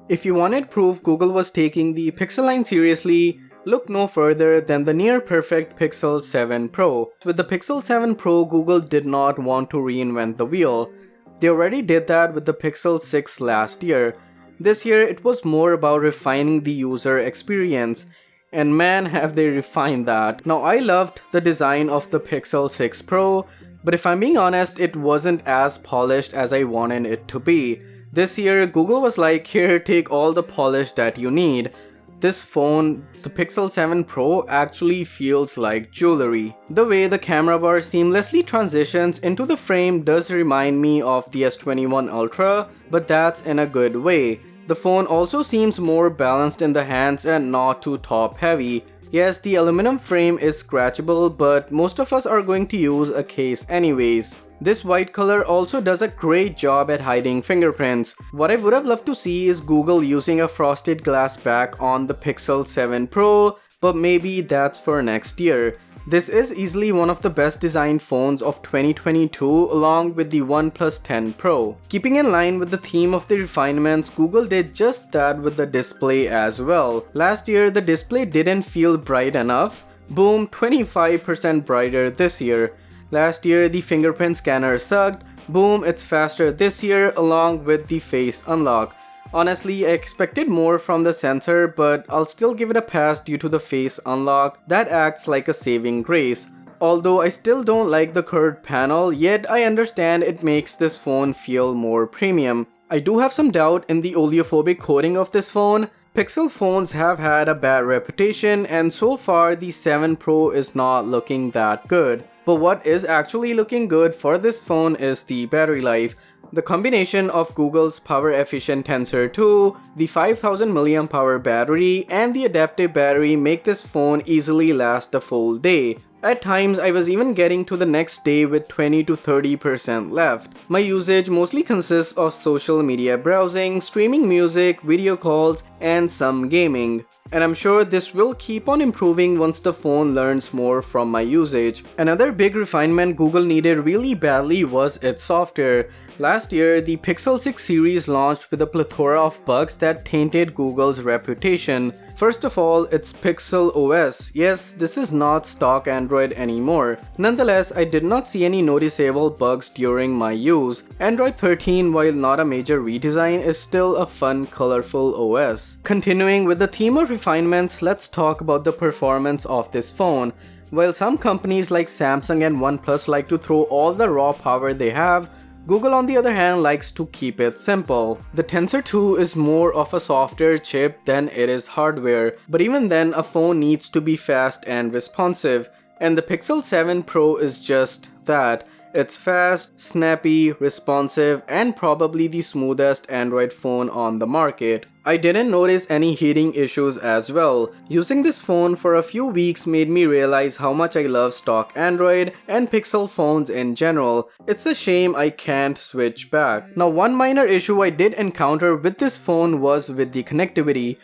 If you wanted proof Google was taking the Pixel line seriously, look no further than the near-perfect Pixel 7 Pro. With the Pixel 7 Pro, Google did not want to reinvent the wheel. They already did that with the Pixel 6 last year. This year, it was more about refining the user experience. And man, have they refined that. Now, I loved the design of the Pixel 6 Pro, but if I'm being honest, it wasn't as polished as I wanted it to be. This year, Google was like, here, take all the polish that you need. This phone, the Pixel 7 Pro, actually feels like jewelry. The way the camera bar seamlessly transitions into the frame does remind me of the S21 Ultra, but that's in a good way. The phone also seems more balanced in the hands and not too top heavy. Yes, the aluminum frame is scratchable, but most of us are going to use a case anyways. This white color also does a great job at hiding fingerprints. What I would have loved to see is Google using a frosted glass back on the Pixel 7 Pro, but maybe that's for next year. This is easily one of the best designed phones of 2022 along with the OnePlus 10 Pro. Keeping in line with the theme of the refinements, Google did just that with the display as well. Last year, the display didn't feel bright enough. Boom, 25% brighter this year. Last year, the fingerprint scanner sucked. Boom, it's faster this year along with the face unlock. Honestly, I expected more from the sensor, but I'll still give it a pass due to the face unlock that acts like a saving grace. Although I still don't like the curved panel, yet I understand it makes this phone feel more premium. I do have some doubt in the oleophobic coating of this phone. Pixel phones have had a bad reputation, and so far the 7 Pro is not looking that good. But what is actually looking good for this phone is the battery life. The combination of Google's power-efficient Tensor 2, the 5000 mAh battery, and the adaptive battery make this phone easily last a full day. At times, I was even getting to the next day with 20 to 30% left. My usage mostly consists of social media browsing, streaming music, video calls, and some gaming. And I'm sure this will keep on improving once the phone learns more from my usage. Another big refinement Google needed really badly was its software. Last year, the Pixel 6 series launched with a plethora of bugs that tainted Google's reputation. First of all, it's Pixel OS. Yes, this is not stock Android anymore. Nonetheless, I did not see any noticeable bugs during my use. Android 13, while not a major redesign, is still a fun, colorful OS. Continuing with the theme of refinements, let's talk about the performance of this phone. While some companies like Samsung and OnePlus like to throw all the raw power they have, Google on the other hand likes to keep it simple. The Tensor 2 is more of a software chip than it is hardware, but even then a phone needs to be fast and responsive, and the Pixel 7 Pro is just that. It's fast, snappy, responsive, and probably the smoothest Android phone on the market. I didn't notice any heating issues as well. Using this phone for a few weeks made me realize how much I love stock Android and Pixel phones in general. It's a shame I can't switch back. Now, one minor issue I did encounter with this phone was with the connectivity.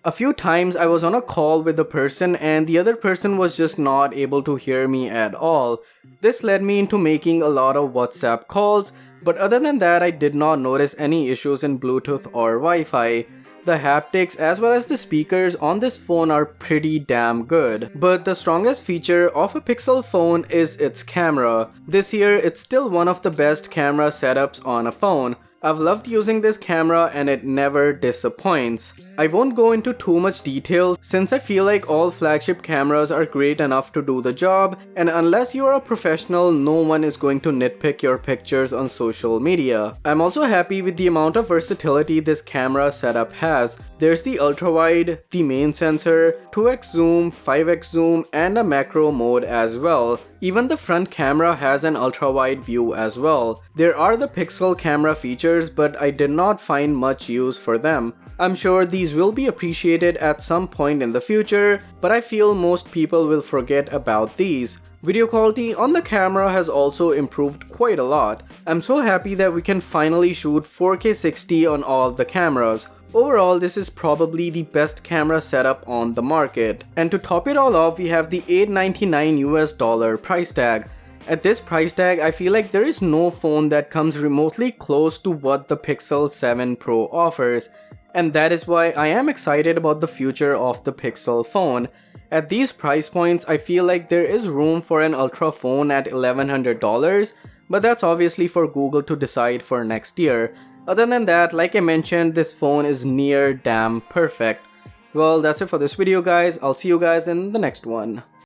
A few times I was on a call with a person and the other person was just not able to hear me at all. This led me into making a lot of WhatsApp calls, but other than that I did not notice any issues in Bluetooth or Wi-Fi. The haptics as well as the speakers on this phone are pretty damn good. But the strongest feature of a Pixel phone is its camera. This year it's still one of the best camera setups on a phone. I've loved using this camera and it never disappoints. I won't go into too much detail since I feel like all flagship cameras are great enough to do the job, and unless you are a professional, no one is going to nitpick your pictures on social media. I'm also happy with the amount of versatility this camera setup has. There's the ultra wide, the main sensor, 2x zoom, 5x zoom, and a macro mode as well. Even the front camera has an ultra wide view as well. There are the Pixel camera features, but I did not find much use for them. I'm sure these will be appreciated at some point in the future, but I feel most people will forget about these. Video quality on the camera has also improved quite a lot. I'm so happy that we can finally shoot 4K 60 on all the cameras. Overall, this is probably the best camera setup on the market. And to top it all off, we have the $899 price tag. At this price tag, I feel like there is no phone that comes remotely close to what the Pixel 7 Pro offers. And that is why I am excited about the future of the Pixel phone. At these price points, I feel like there is room for an Ultra phone at $1,100, but that's obviously for Google to decide for next year. Other than that, like I mentioned, this phone is near damn perfect. Well, that's it for this video guys. I'll see you guys in the next one.